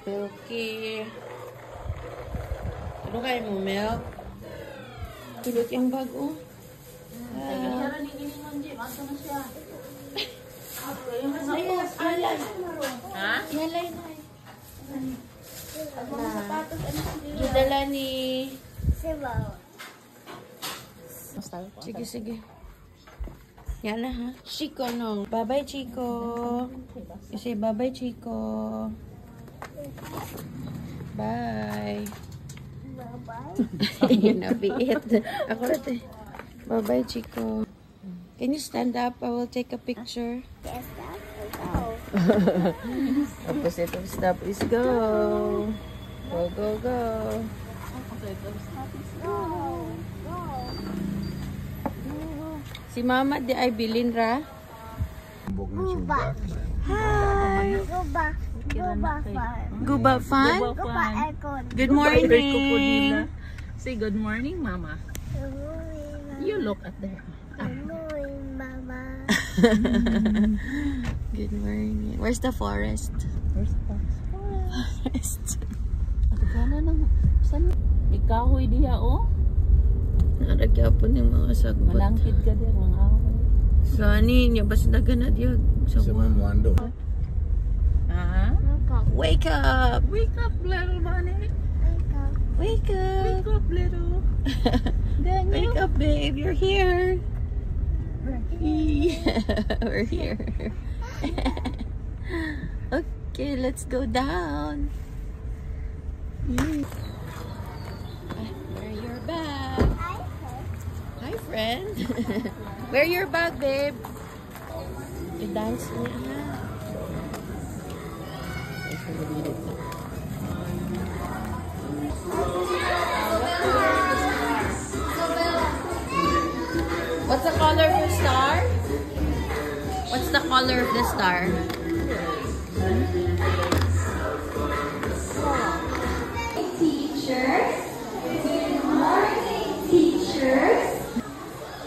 Milky. Ano kayo mo, Milk? Tulot yung bago. Ha? Yalay na. Gidala ni... Sige, sige. Yala ha. Chico nung. Bye-bye, Chico. You say bye-bye, Chico. Bye. Bye-bye. Nabiit. Ako natin. Bye-bye, Chico. Can you stand up? I will take a picture. Yes, that is go. Opposite of stop is go. Go, go, go. Si Mama di ay bilin ra. Guba. Hi. Guba. Guba fun. Guba fun? Guba aircon. Good morning. Say good morning, Mama. Good morning, Mama. You look at there. Good morning, Mama. Good morning. Where's the forest? Where's the Forest. At gana nang san ikahoy diha oh. Naragyapon yung mga sagbot. Malangkit ka der mga ahoy. Gani niya basta daganad yun. Muando. Wake up! Wake up, little bunny. Wake up! Wake up, little. Wake up, babe. You're here. We're here. Okay, let's go down. Wear your bag. Hi, friend. Wear your bag, babe. You dance niya na. What's the color of the star? What's the color of the star? Teachers, good morning, teachers.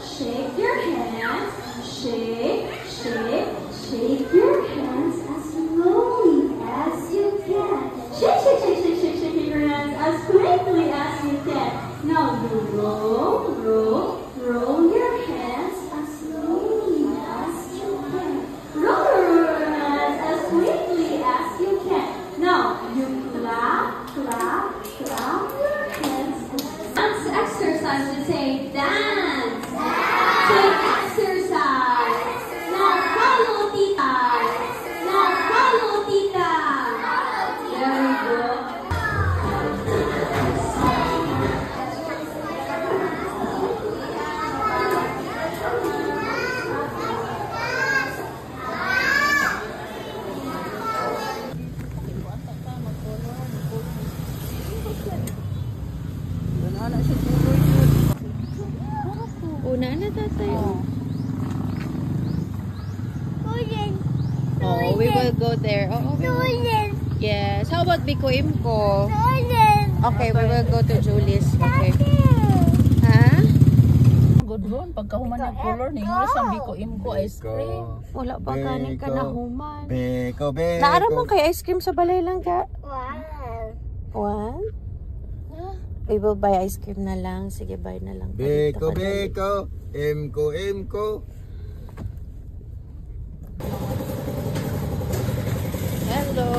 Shake your hands, shake, shake, shake your hands as slowly as you can. Shake, shake, shake, shake, shake, shake your hands as quickly as you can. Now you roll, roll, roll your hands as slowly as you can. Roll, roll your hands as quickly as you can. Now you clap, clap, clap your hands. Dance exercise to say dance. Say exercise. Now follow tita. Now follow tita. There we go. Una na tatay. Oh, we will go there. Oh, okay. Yes. How about Biko Imco? Okay, we will go to Julie's. Okay. Ha? Good ron pagkahuman ng color ninyo sa biko imko ice cream. Wala pa ganing ka na human. Beko, beko. Naara mo kay ice cream sa balay lang ka? One? We will buy ice cream na lang. Sige, buy na lang. Beko, beko. Emko, emko. Hello,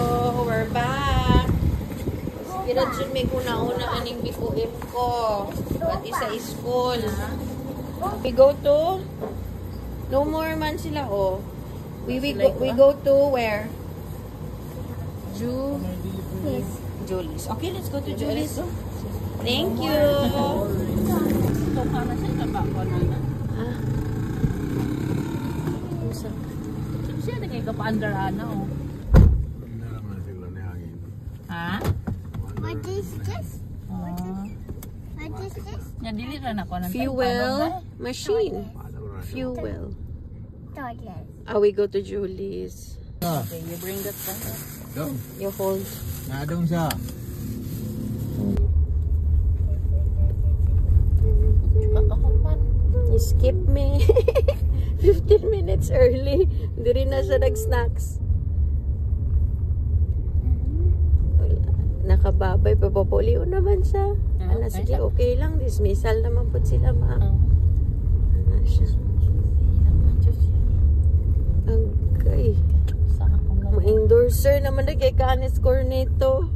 we're back. Kinadsun may kuna-una aning Biko Imco. Pati sa school. We go to? No more man sila, oh. We go to where? Julie's. Okay, let's go to Julie's. Thank you. Ito ka na siya tabako na na. Ah. Siya na kayo ka-under ana oh. Hindi naman sila na hangin. Ha? What is this? Oh. What is this? Nya dili ra na ko nang Fuel machine. Fuel. Toilet. We go to Julie's. Okay, you bring that back. Dong, You hold. nadong sa. You skip me. 15 minutes early. Hindi rin na siya nag-snacks. nakababay, papapuliw naman siya. Ah, Ala, okay sige, lang. okay lang. Dismissal naman po sila, ma. Oh. Ano siya? Okay. Sa akong lang. Ma-endorser naman na kay Canis Corneto.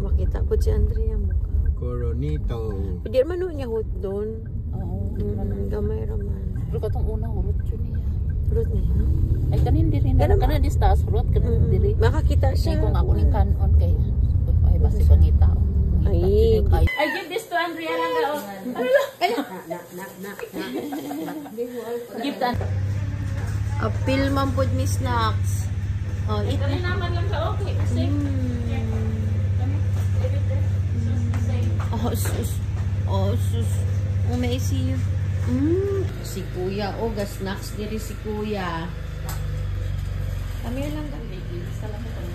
Makita po si Andrea mo. Coronito. Pwede naman nun niya hot doon. Oo. Gamay raman. Pero katong unang urot yun niya. Hot niya. Ay, kanin diri na. Ganun ba? Kanin di taas urot. Kanin diri. Makakita Siya siya. kung ako ni kanon kay. Ay, basi pangita. Ay. I give this to Andrea lang daw. Give that. Apil man po ni snacks. Oh, eat na. naman lang sa okay. Kasi. Oh, sus. Oh, sus. Oh, may see you. Si Kuya. Oh, snacks diri si Kuya. Kami lang kami. Salamat.